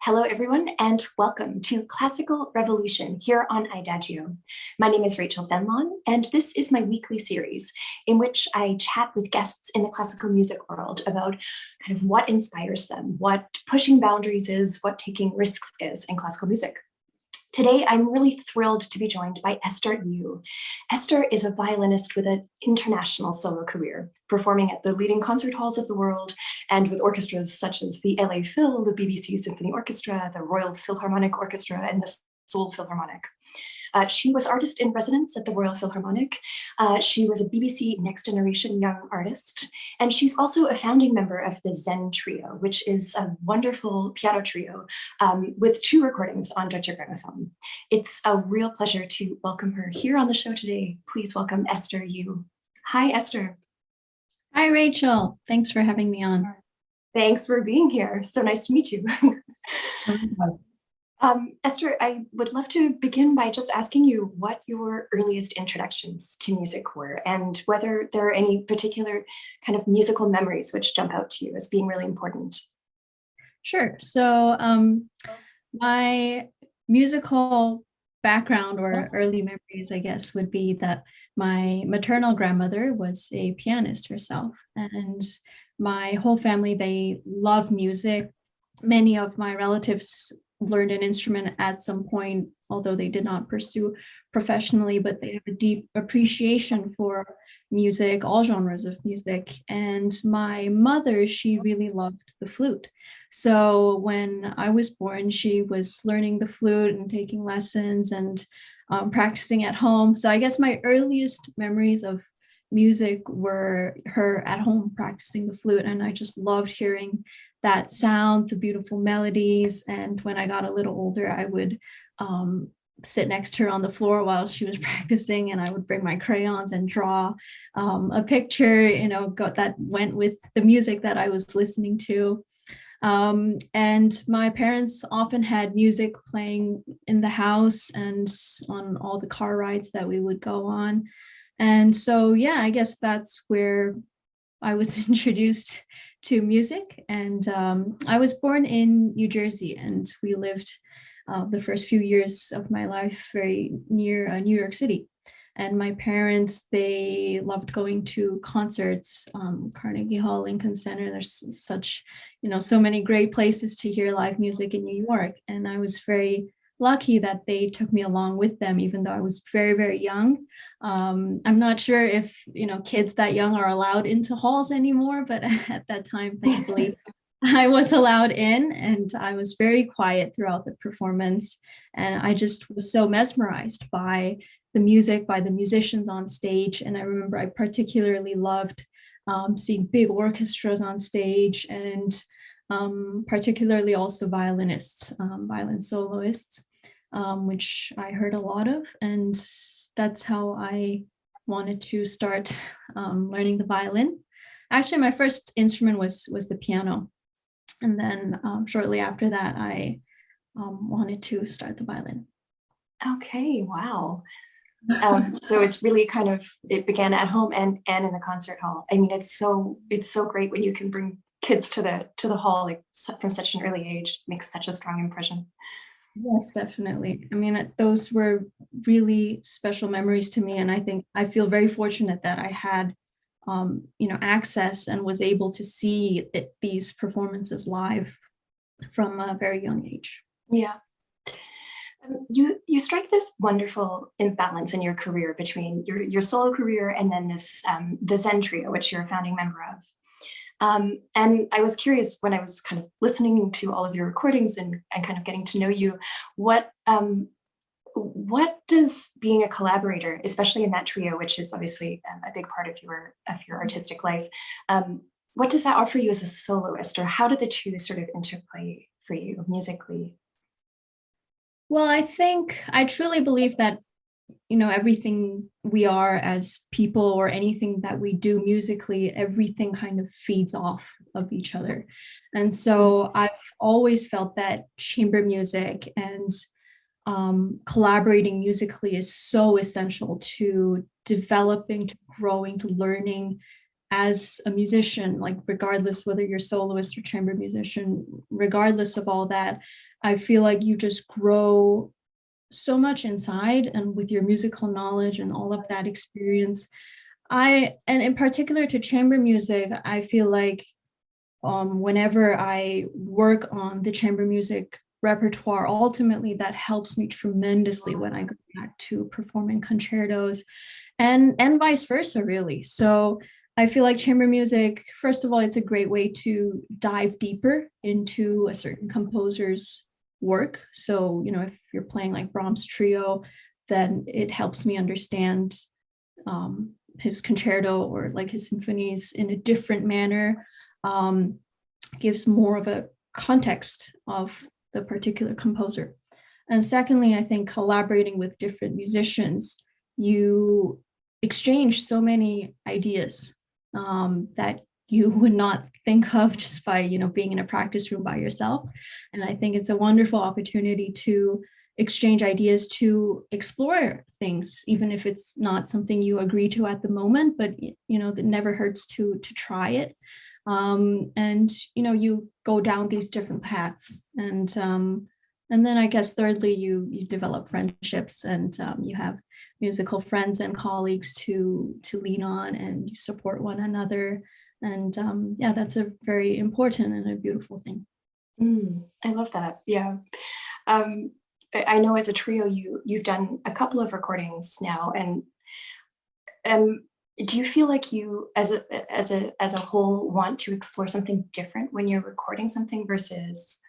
Hello, everyone, and welcome to Classical Revolution here on IDAGIO. My name is Rachel Fenlon, and this is my weekly series in which I chat with guests in the classical music world about kind of what inspires them, what pushing boundaries is, what taking risks is in classical music. Today, I'm really thrilled to be joined by Esther Yoo. Esther is a violinist with an international solo career, performing at the leading concert halls of the world and with orchestras such as the LA Phil, the BBC Symphony Orchestra, the Royal Philharmonic Orchestra, and the Seoul Philharmonic. She was artist in residence at the Royal Philharmonic. She was a BBC Next Generation Young Artist, and she's also a founding member of the Zen Trio, which is a wonderful piano trio with 2 recordings on Deutsche Grammophon. It's a real pleasure to welcome her here on the show today. Please welcome Esther Yoo. Hi, Esther. Hi, Rachel. Thanks for having me on. Thanks for being here. So nice to meet you. Esther, I would love to begin by just asking you what your earliest introductions to music were and whether there are any particular kind of musical memories which jump out to you as being really important. Sure. So my musical background or early memories, I guess, would be that my maternal grandmother was a pianist herself, and my whole family, they love music. Many of my relatives learned an instrument at some point, although they did not pursue professionally, but they have a deep appreciation for music, all genres of music. And my mother, she really loved the flute. So when I was born, she was learning the flute and taking lessons and practicing at home. So I guess my earliest memories of music were her at home practicing the flute, and I just loved hearing that sound, the beautiful melodies. And when I got a little older, I would sit next to her on the floor while she was practicing, and I would bring my crayons and draw a picture, that went with the music that I was listening to. And my parents often had music playing in the house and on all the car rides that we would go on. And so, yeah, I guess that's where I was introduced to music. And I was born in New Jersey, and we lived the first few years of my life very near New York City. And my parents, they loved going to concerts, Carnegie Hall, Lincoln Center. There's such, so many great places to hear live music in New York. And I was very lucky that they took me along with them, even though I was very, very young. I'm not sure if, kids that young are allowed into halls anymore, but at that time, thankfully, I was allowed in, and I was very quiet throughout the performance. And I just was so mesmerized by the music, by the musicians on stage. And I remember I particularly loved seeing big orchestras on stage, and particularly also violinists, violin soloists, which I heard a lot of. And that's how I wanted to start learning the violin. Actually, my first instrument was the piano. And then shortly after that, I wanted to start the violin. Okay, wow. So it's really it began at home and in the concert hall. I mean, it's so great when you can bring kids to the hall from such an early age. It makes such a strong impression. Yes, definitely. I mean, those were really special memories to me, and I think I feel very fortunate that I had access and was able to see these performances live from a very young age. Yeah. You strike this wonderful imbalance in your career between your solo career and then this the Zen Trio, which you're a founding member of. And I was curious when I was kind of listening to all of your recordings and kind of getting to know you, what does being a collaborator, especially in that trio, which is obviously a big part of your artistic life, what does that offer you as a soloist, or how do the two sort of interplay for you musically? Well, I truly believe that, everything we are as people, or anything that we do musically, everything kind of feeds off of each other. And so I've always felt that chamber music and collaborating musically is so essential to developing, to growing, to learning as a musician, like regardless whether you're soloist or chamber musician, regardless of all that, I feel like you just grow so much inside, and with your musical knowledge and all of that experience. And in particular to chamber music, I feel like whenever I work on the chamber music repertoire, ultimately that helps me tremendously when I go back to performing concertos, and vice versa, really. So I feel like chamber music, first of all, it's a great way to dive deeper into a certain composer's work. So, if you're playing like Brahms trio, then it helps me understand his concerto or like his symphonies in a different manner, gives more of a context of the particular composer. And secondly, I think collaborating with different musicians, you exchange so many ideas that you would not think of just by being in a practice room by yourself. And I think it's a wonderful opportunity to exchange ideas, to explore things, even if it's not something you agree to at the moment, but that never hurts to try it. And you go down these different paths, and then I guess thirdly, you develop friendships, and you have musical friends and colleagues to lean on, and you support one another. And yeah, that's a very important and a beautiful thing. I love that. Yeah. I know as a trio, you've done a couple of recordings now, and do you feel like you, as a whole, want to explore something different when you're recording something versus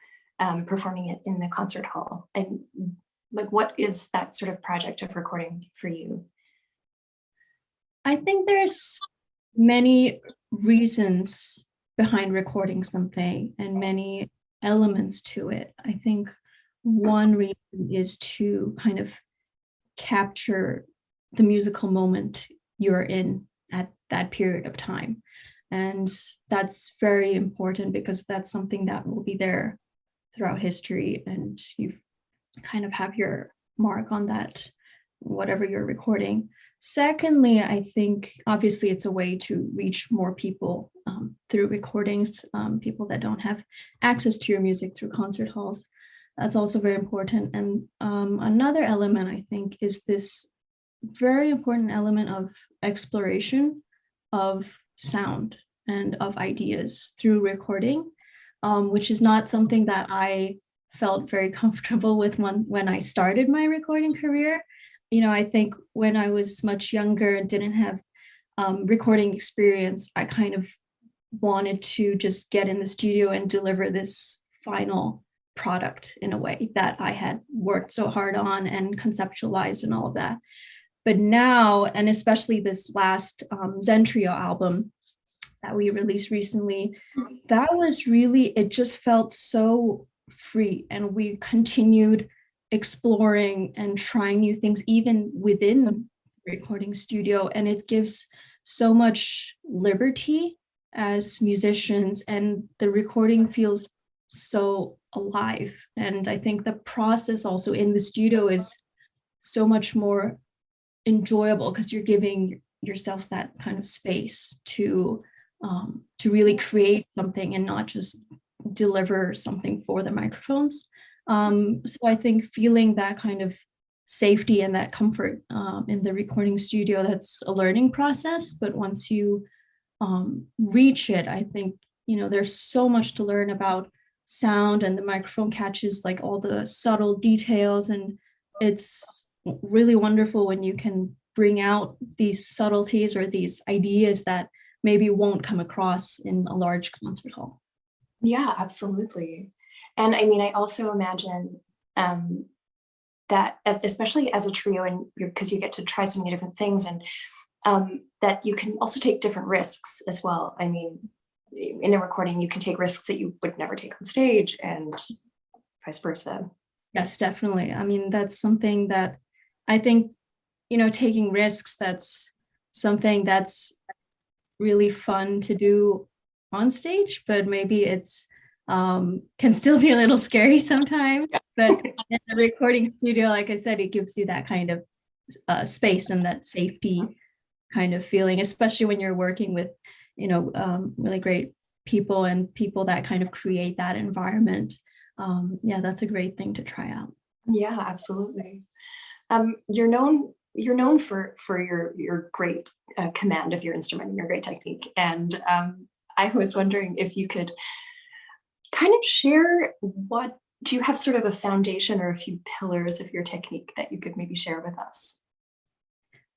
performing it in the concert hall? And like, what is that sort of project of recording for you? I think there's many reasons behind recording something and many elements to it. I think one reason is to kind of capture the musical moment you're in at that period of time. And that's very important because that's something that will be there throughout history, and you kind of have your mark on that, whatever you're recording. Secondly, I think obviously it's a way to reach more people through recordings, people that don't have access to your music through concert halls. That's also very important. And another element, I think, is this very important element of exploration of sound and of ideas through recording, which is not something that I felt very comfortable with when I started my recording career. I think when I was much younger and didn't have recording experience, I kind of wanted to just get in the studio and deliver this final product in a way that I had worked so hard on and conceptualized and all of that. But now, and especially this last Zen Trio album that we released recently, that was really, it just felt so free. And we continued exploring and trying new things, even within the recording studio. And it gives so much liberty as musicians, and the recording feels so alive. And I think the process also in the studio is so much more enjoyable because you're giving yourself that kind of space to really create something and not just deliver something for the microphones. So I think feeling that kind of safety and that comfort in the recording studio, that's a learning process. But once you reach it, I think, there's so much to learn about sound, and the microphone catches like all the subtle details. And it's really wonderful when you can bring out these subtleties or these ideas that maybe won't come across in a large concert hall. Yeah, absolutely. And I mean, I also imagine that especially as a trio, and because you get to try so many different things, and that you can also take different risks as well. I mean, in a recording, you can take risks that you would never take on stage, and vice versa. Yes, definitely. I mean, that's something that I think, taking risks, that's something that's really fun to do on stage, but maybe it's can still be a little scary sometimes. But in the recording studio, like I said, it gives you that kind of space and that safety kind of feeling, especially when you're working with really great people and people that kind of create that environment. Yeah, that's a great thing to try out. Yeah, absolutely. You're known for your great command of your instrument and your great technique. And I was wondering if you could kind of share, what do you have sort of a foundation or a few pillars of your technique that you could maybe share with us?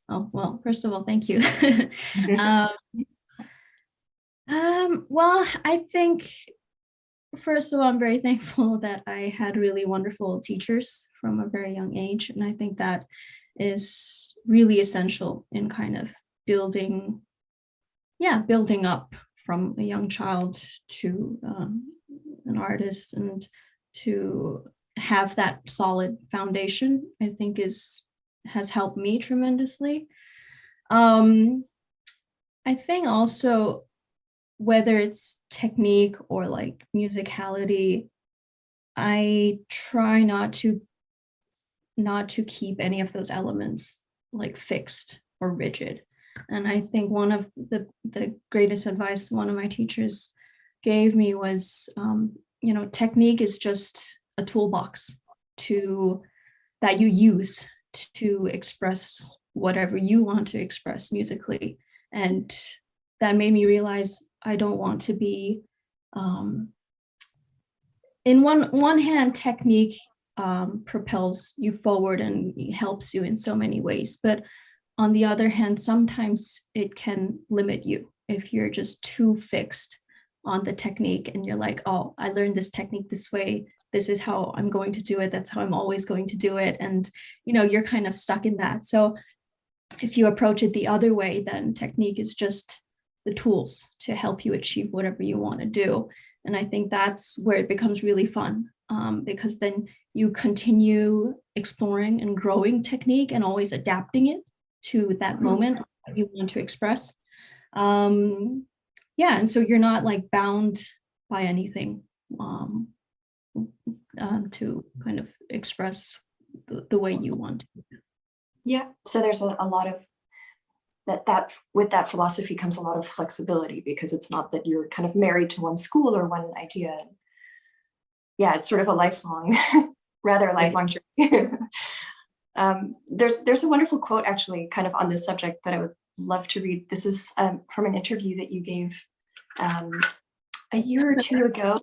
Oh, well, first of all, thank you. um, well, I think, first of all, I'm very thankful that I had really wonderful teachers from a very young age. And I think that is really essential in kind of building up from a young child to an artist, and to have that solid foundation, I think has helped me tremendously. I think also, whether it's technique or like musicality, I try not to keep any of those elements like fixed or rigid. And I think one of the greatest advice one of my teachers gave me was, technique is just a toolbox that you use to express whatever you want to express musically. And that made me realize I don't want to be, in one hand, technique propels you forward and helps you in so many ways. But on the other hand, sometimes it can limit you if you're just too fixed on the technique and you're like, oh, I learned this technique this way. This is how I'm going to do it. That's how I'm always going to do it. And, you're kind of stuck in that. So if you approach it the other way, then technique is just the tools to help you achieve whatever you want to do. And I think that's where it becomes really fun, because then you continue exploring and growing technique and always adapting it to that moment that you want to express. And so you're not like bound by anything to kind of express the way you want to. Yeah, so there's a lot of that with that philosophy comes a lot of flexibility, because it's not that you're kind of married to one school or one idea. Yeah, it's sort of a lifelong, rather lifelong journey. There's a wonderful quote actually kind of on this subject that I would love to read. This is from an interview that you gave a year or two ago.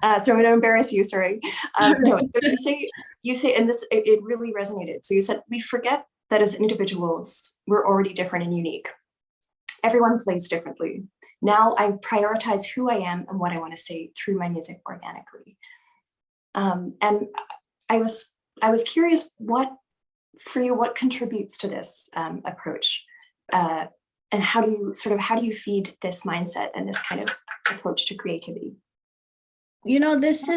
So I'm going to embarrass you, sorry. No, you say, and this, it really resonated. So you said, we forget that as individuals, we're already different and unique. Everyone plays differently. Now I prioritize who I am and what I want to say through my music organically. And I was curious, what contributes to this approach? And how do you feed this mindset and this kind of approach to creativity? This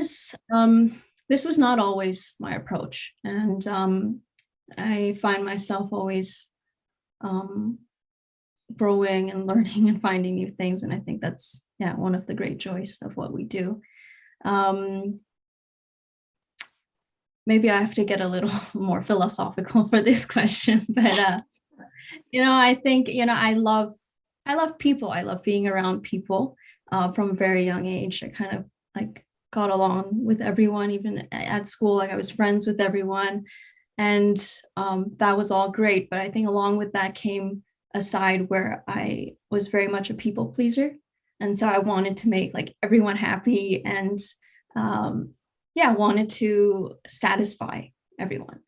was not always my approach. And I find myself always growing and learning and finding new things. And I think that's, one of the great joys of what we do. Maybe I have to get a little more philosophical for this question, but I think, I love people. I love being around people from a very young age. I kind of like got along with everyone, even at school, like I was friends with everyone. And that was all great. But I think along with that came a side where I was very much a people pleaser. And so I wanted to make like everyone happy, and wanted to satisfy everyone.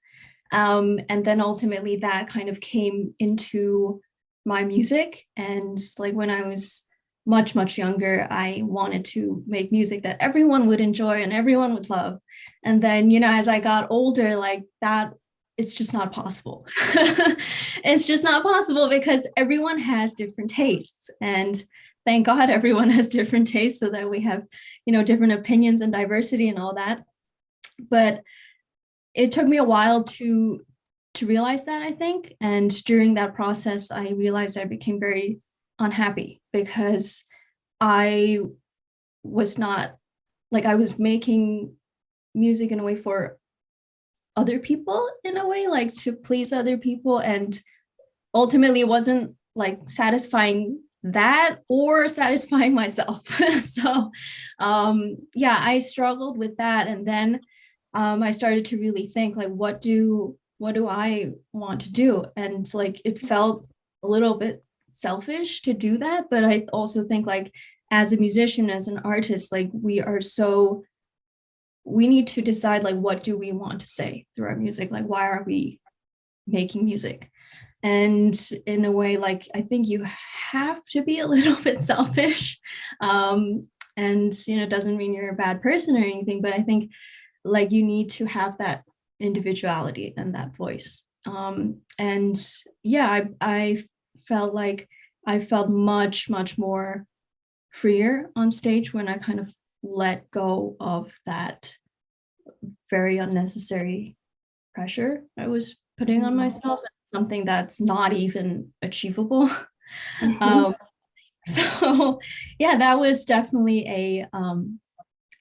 And then ultimately that kind of came into my music. And like when I was much, much younger, I wanted to make music that everyone would enjoy and everyone would love. And then, as I got older, like that, it's just not possible. It's just not possible because everyone has different tastes. And thank God everyone has different tastes so that we have, different opinions and diversity and all that. But it took me a while to realize that, I think. And during that process, I realized I became very unhappy because I was not like, I was making music in a way for other people, in a way, like to please other people. And ultimately it wasn't like satisfying that or satisfying myself. So yeah, I struggled with that. And then I started to really think like, what do I want to do? And like, it felt a little bit selfish to do that. But I also think like, as a musician, as an artist, like we need to decide like, what do we want to say through our music? Like, why are we making music? And in a way, like, I think you have to be a little bit selfish. And, it doesn't mean you're a bad person or anything, but I think like you need to have that individuality and that voice. And yeah, I felt like I felt much, much more freer on stage when I kind of let go of that very unnecessary pressure I was putting on myself, something that's not even achievable. um, so yeah, that was definitely a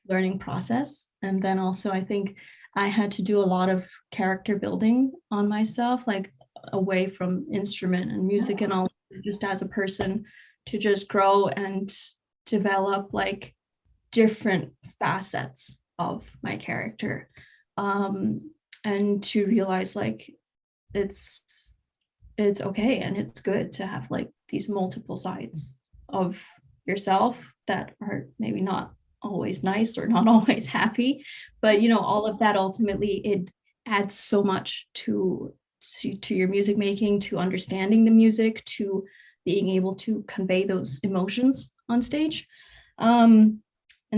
learning process. And then also I think I had to do a lot of character building on myself, like away from instrument and music and all, just as a person, to just grow and develop like different facets of my character. And to realize like it's okay and it's good to have like these multiple sides of yourself that are maybe not always nice or not always happy, but all of that ultimately it adds so much to your music making, to understanding the music, to being able to convey those emotions on stage. And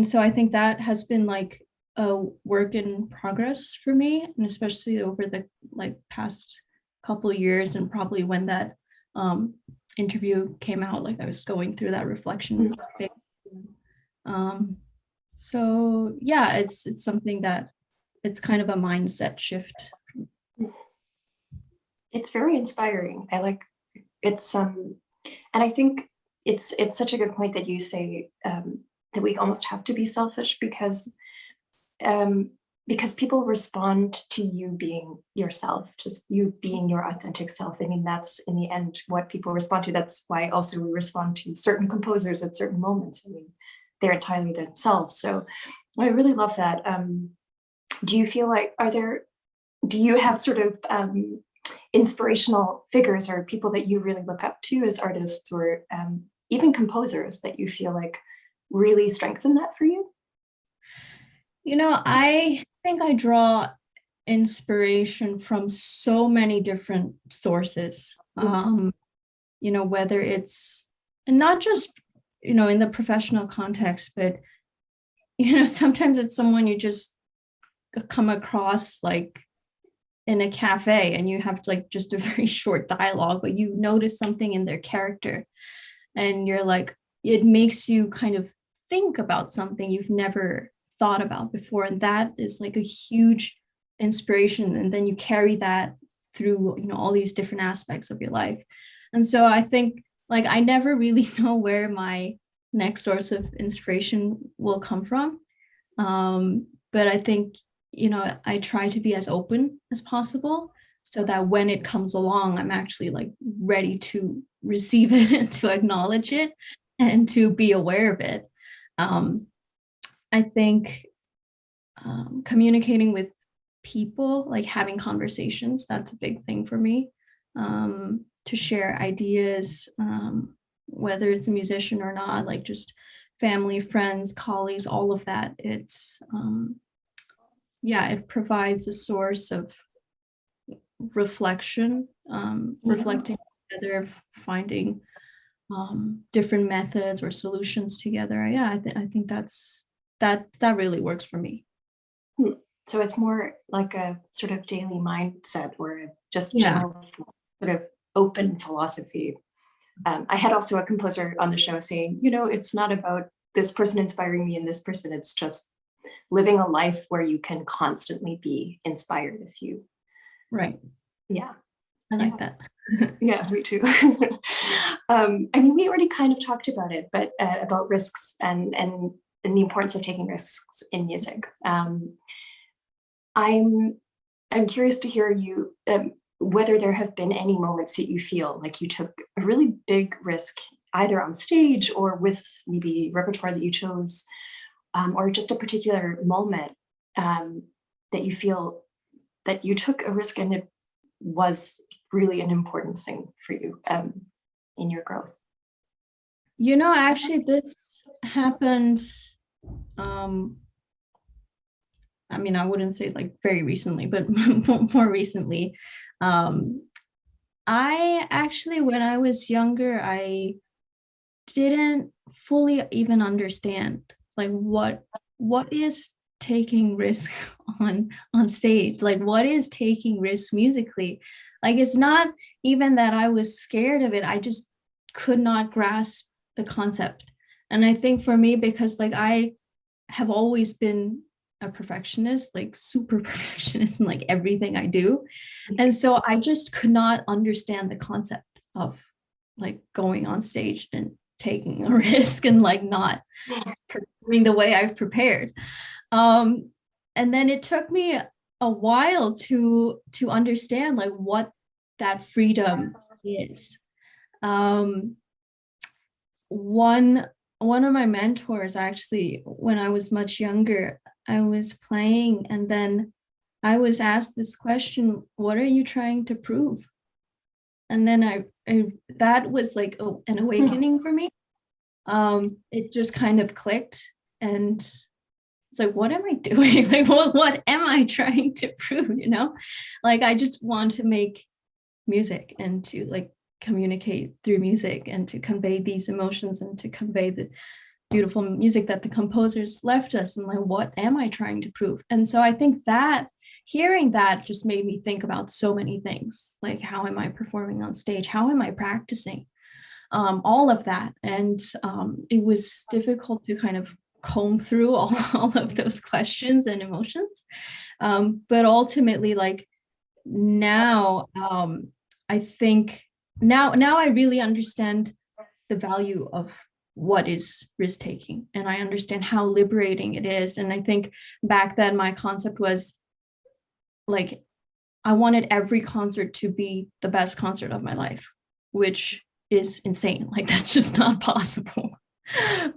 so I think that has been like a work in progress for me, and especially over the like past couple years, and probably when that interview came out, like I was going through that reflection phase. So yeah, it's something that it's kind of a mindset shift. It's very inspiring. I like it's and I think it's such a good point that you say that we almost have to be selfish because people respond to you being yourself, just you being your authentic self. I mean, that's in the end what people respond to. That's why also we respond to certain composers at certain moments. I mean, they're entirely themselves. So I really love that. Do you feel like, do you have sort of inspirational figures or people that you really look up to as artists, or even composers that you feel like really strengthen that for you? I think I draw inspiration from so many different sources. Whether it's, and not just, in the professional context, but, sometimes it's someone you just come across like in a cafe and you have like just a very short dialogue, but you notice something in their character and you're like, it makes you kind of think about something you've never thought about before. And that is like a huge inspiration. And then you carry that through, all these different aspects of your life. And so I think like I never really know where my next source of inspiration will come from. But I think, I try to be as open as possible so that when it comes along, I'm actually like ready to receive it and to acknowledge it and to be aware of it. I think communicating with people, like having conversations, that's a big thing for me. To share ideas, whether it's a musician or not, like just family, friends, colleagues, all of that. It's it provides a source of reflection, reflecting together, finding different methods or solutions together. Yeah, I think that really works for me. So it's more like a sort of daily mindset, or just Yeah. general sort of open philosophy. I had also a composer on the show saying, it's not about this person inspiring me and this person, it's just living a life where you can constantly be inspired if you. Right. Yeah. I like that. Yeah, me too. I mean, we already kind of talked about it, but about risks and the importance of taking risks in music. I'm curious to hear you whether there have been any moments that you feel like you took a really big risk either on stage or with maybe repertoire that you chose, or just a particular moment that you feel that you took a risk and it was really an important thing for you in your growth? Actually, this happened, I mean, I wouldn't say like very recently, but more recently. I actually, when I was younger, I didn't fully even understand like what is taking risk on stage, like what is taking risk musically. Like it's not even that I was scared of it, I just could not grasp the concept. And I think for me, because like I have always been a perfectionist, like super perfectionist in like everything I do, and so I just could not understand the concept of like going on stage and taking a risk and like not performing the way I've prepared. Um, and then it took me a while to understand like what that freedom is. Um, one one of my mentors, actually, when I was much younger, I was playing and then I was asked this question, what are you trying to prove? And then I that was like an awakening for me. It just kind of clicked, and it's like, what am I doing? Like, what am I trying to prove? Like I just want to make music and to like communicate through music and to convey these emotions and to convey the beautiful music that the composers left us. And like, what am I trying to prove? And so I think that hearing that just made me think about so many things, like how am I performing on stage? How am I practicing? All of that. And it was difficult to kind of comb through all of those questions and emotions. But ultimately, like now, I think now I really understand the value of what is risk taking, and I understand how liberating it is. And I think back then my concept was like I wanted every concert to be the best concert of my life, which is insane. Like that's just not possible.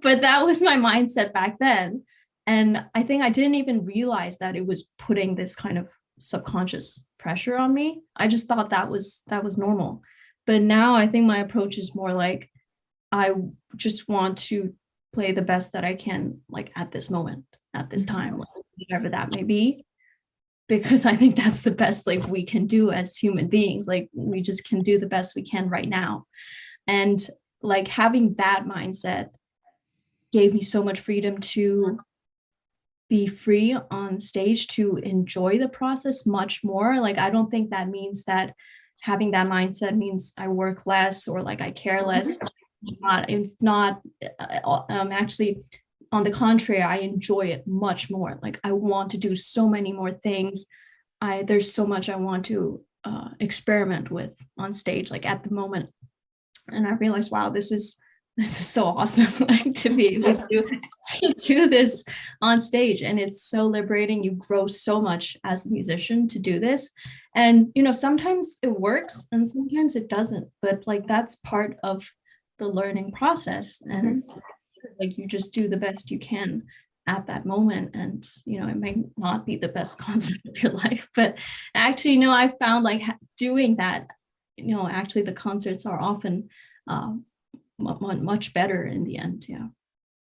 But that was my mindset back then. And I think I didn't even realize that it was putting this kind of subconscious pressure on me. I just thought that was normal. But now I think my approach is more like I just want to play the best that I can, like at this moment, at this time, like, whatever that may be, because I think that's the best like we can do as human beings. Like we just can do the best we can right now. And like having that mindset gave me so much freedom to be free on stage, to enjoy the process much more. Like I don't think that means that having that mindset means I work less or like I care less. Not, if not, actually, on the contrary, I enjoy it much more. Like I want to do so many more things. There's so much I want to experiment with on stage, like at the moment. And I realized, wow, this is so awesome, like to be able to do this on stage. And it's so liberating. You grow so much as a musician to do this. And sometimes it works and sometimes it doesn't, but like that's part of the learning process. And like you just do the best you can at that moment. And it may not be the best concert of your life, but actually I found like doing that, actually the concerts are often much better in the end.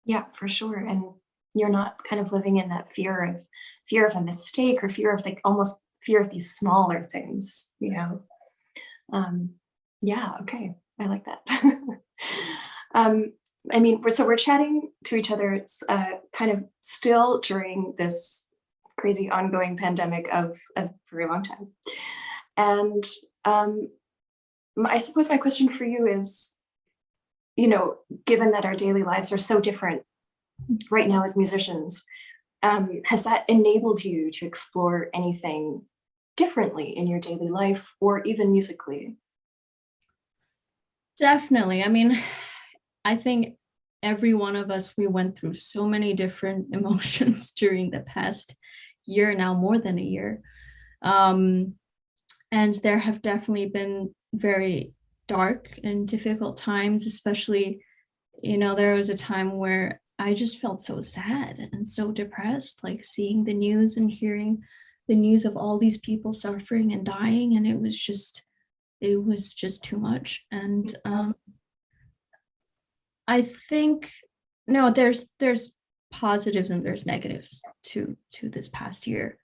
Yeah, for sure. And you're not kind of living in that fear of a mistake, or fear of like almost fear of these smaller things. Yeah, okay, I like that. I mean, we're chatting to each other. It's kind of still during this crazy ongoing pandemic of a very long time. And I suppose my question for you is, given that our daily lives are so different right now as musicians, has that enabled you to explore anything differently in your daily life or even musically? Definitely. I mean, I think every one of us, we went through so many different emotions during the past year, now more than a year. And there have definitely been very dark and difficult times, especially, there was a time where I just felt so sad and so depressed, like seeing the news and hearing the news of all these people suffering and dying. And it was just too much. And I think, no, there's positives and there's negatives to this past year.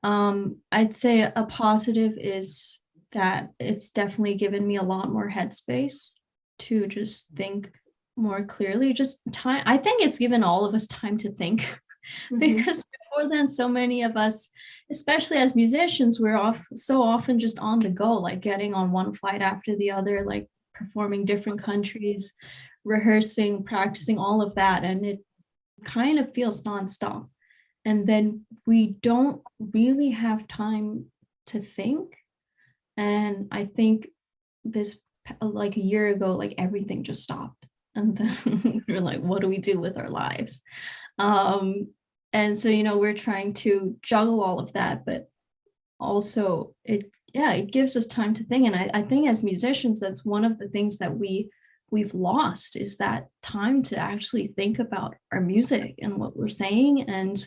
I'd say a positive is that it's definitely given me a lot more headspace to just think more clearly. Just time. I think it's given all of us time to think because before then, so many of us, especially as musicians, we're so often just on the go, like getting on one flight after the other, like performing different countries, rehearsing, practicing, all of that. And it kind of feels nonstop. And then we don't really have time to think. And I think this, like a year ago, like everything just stopped. And then we're like, what do we do with our lives? And so, we're trying to juggle all of that, but also it gives us time to think. And I think as musicians, that's one of the things that we've lost, is that time to actually think about our music and what we're saying, and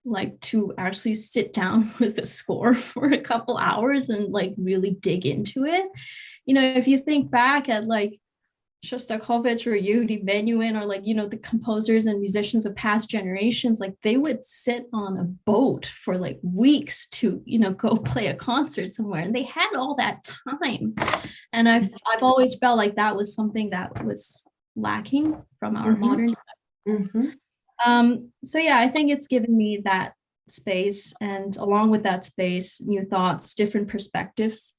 like to actually sit down with a score for a couple hours and like really dig into it. If you think back at like Shostakovich or Yehudi Menuhin, or like, the composers and musicians of past generations, like they would sit on a boat for like weeks to, go play a concert somewhere, and they had all that time. And I've always felt like that was something that was lacking from our modern so yeah, I think it's given me that space, and along with that space, new thoughts, different perspectives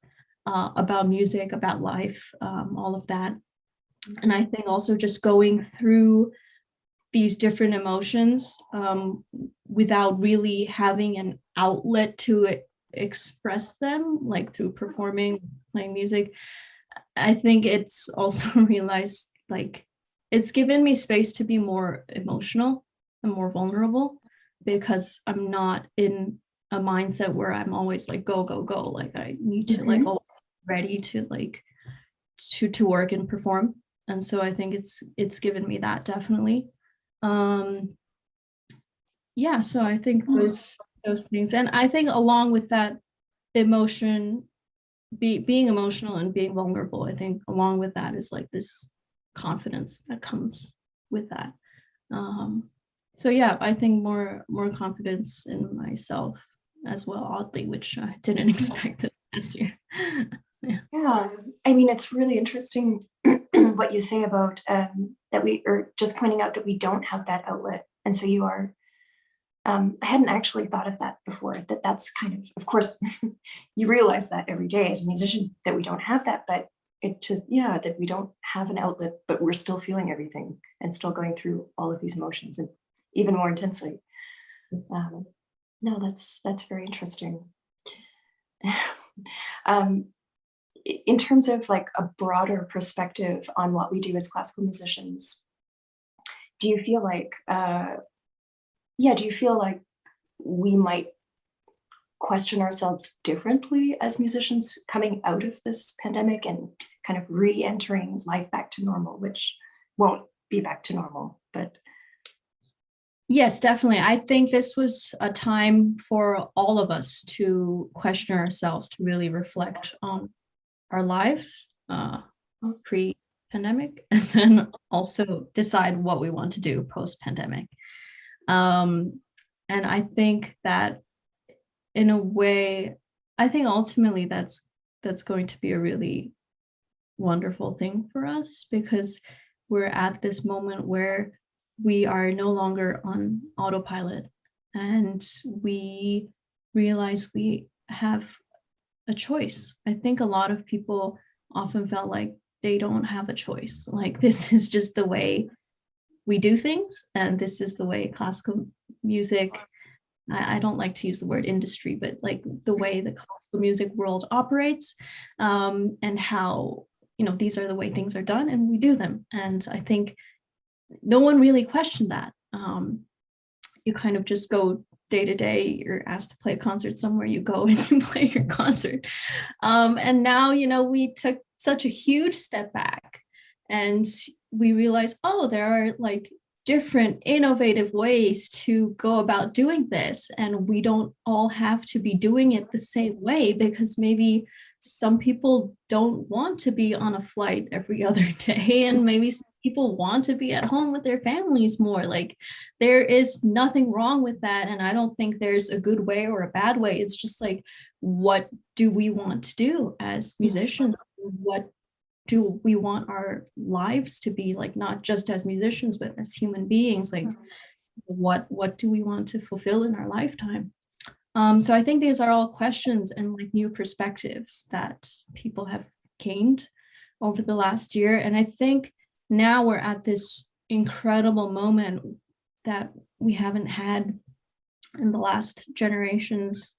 about music, about life, all of that. And I think also just going through these different emotions without really having an outlet to express them, like through performing, playing music. I think it's also realized, like, it's given me space to be more emotional and more vulnerable, because I'm not in a mindset where I'm always like, go, go, go. Like I need to like always be ready to like to work and perform. And so I think it's given me that, definitely. Yeah, so I think those things. And I think along with that emotion, being emotional and being vulnerable, I think along with that is like this confidence that comes with that. So yeah, I think more confidence in myself as well, oddly, which I didn't expect this past year. Yeah, I mean, it's really interesting what you say about that we are just pointing out that we don't have that outlet. And so you are, I hadn't actually thought of that before, that's kind of course, you realize that every day as a musician that we don't have that, but it just, yeah, that we don't have an outlet, but we're still feeling everything and still going through all of these emotions and even more intensely. No, that's very interesting. In terms of like a broader perspective on what we do as classical musicians, do you feel like, we might question ourselves differently as musicians coming out of this pandemic and kind of re-entering life back to normal, which won't be back to normal, but. Yes, definitely. I think this was a time for all of us to question ourselves, to really reflect on our lives pre-pandemic, and then also decide what we want to do post-pandemic. And I think that in a way, I think ultimately that's going to be a really wonderful thing for us, because we're at this moment where we are no longer on autopilot, and we realize we have a choice. I think a lot of people often felt like they don't have a choice. Like this is just the way we do things, and this is the way classical music, I don't like to use the word industry, but like the way the classical music world operates, and how, these are the way things are done and we do them. And I think no one really questioned that. You kind of just go day to day. You're asked to play a concert somewhere, you go and you play your concert. And now, we took such a huge step back, and we realize, oh, there are like different innovative ways to go about doing this, and we don't all have to be doing it the same way, because maybe some people don't want to be on a flight every other day, and maybe some people want to be at home with their families more. Like, there is nothing wrong with that, and I don't think there's a good way or a bad way. It's just like, what do we want to do as musicians? What do we want our lives to be like, not just as musicians, but as human beings? Like, what do we want to fulfill in our lifetime? So I think these are all questions and like new perspectives that people have gained over the last year. And I think now we're at this incredible moment that we haven't had in the last generations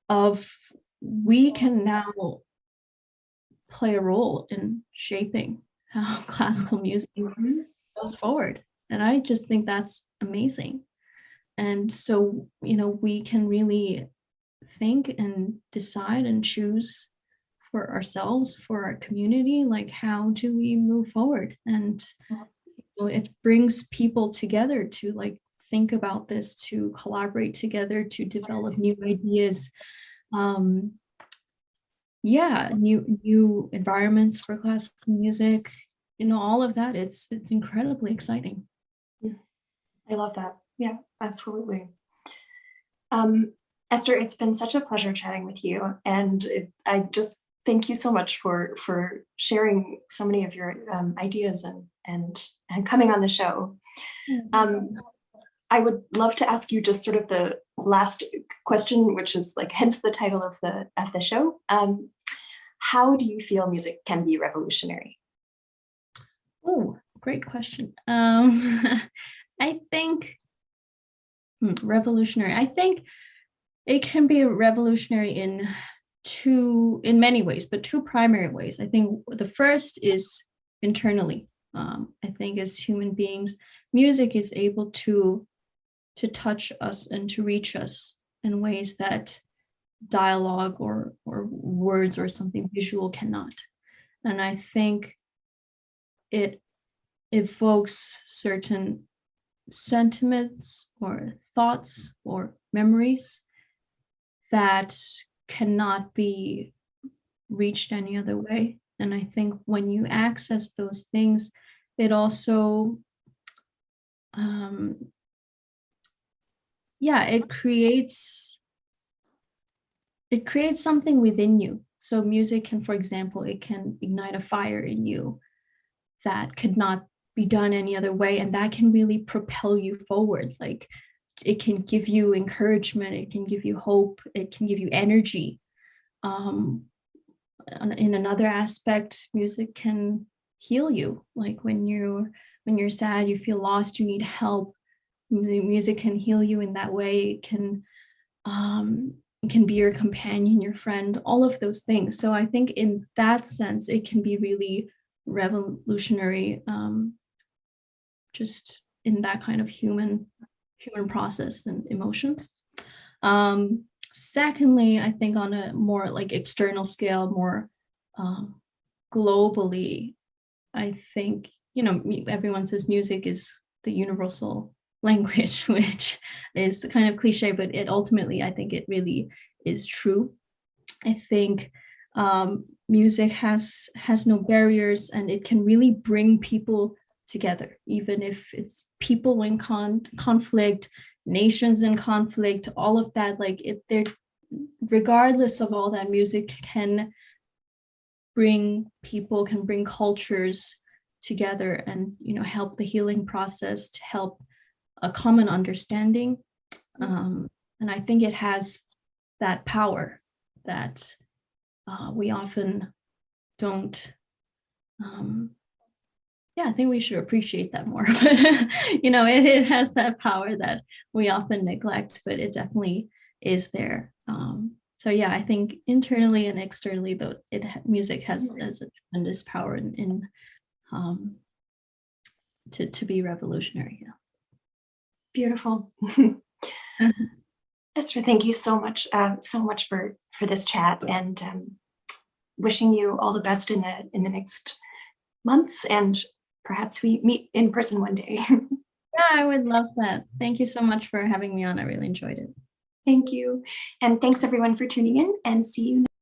of, we can now play a role in shaping how classical music goes forward. And I just think that's amazing. And so, we can really think and decide and choose for ourselves, for our community, like, how do we move forward? And it brings people together to like think about this, to collaborate together, to develop new ideas. New environments for classical music, all of that. It's incredibly exciting. I love that. Yeah, absolutely. Esther, it's been such a pleasure chatting with you, and I just thank you so much for sharing so many of your ideas and coming on the show. I would love to ask you just sort of the last question, which is like hence the title of the show. How do you feel music can be revolutionary? Oh, great question. I think revolutionary. I think it can be revolutionary in many ways, but two primary ways. I think the first is internally. I think as human beings, music is able to touch us and to reach us in ways that dialogue or words or something visual cannot. And I think it evokes certain sentiments or thoughts or memories that cannot be reached any other way. And I think when you access those things, it also it creates something within you. So music can, for example, it can ignite a fire in you that could not be done any other way, and that can really propel you forward. Like, it can give you encouragement, it can give you hope, it can give you energy. In another aspect, music can heal you. Like, when you're sad, you feel lost, you need help, the music can heal you in that way. It can be your companion, your friend, all of those things. So I think in that sense, it can be really revolutionary, just in that kind of human process and emotions. Secondly, I think on a more like external scale, more globally, I think, everyone says music is the universal language, which is kind of cliche, but it ultimately, I think it really is true. I think music has no barriers, and it can really bring people together, even if it's people in conflict, nations in conflict, all of that. Like, regardless of all that, music can bring people, can bring cultures together, and help the healing process, to help a common understanding. And I think it has that power that we often don't. I think we should appreciate that more. But it has that power that we often neglect, but it definitely is there. So I think internally and externally, though, music has a tremendous power in to be revolutionary. Yeah. Beautiful. Esther, thank you so much for this chat, and wishing you all the best in the next months, and perhaps we meet in person one day. Yeah, I would love that. Thank you so much for having me on. I really enjoyed it. Thank you. And thanks everyone for tuning in, and see you next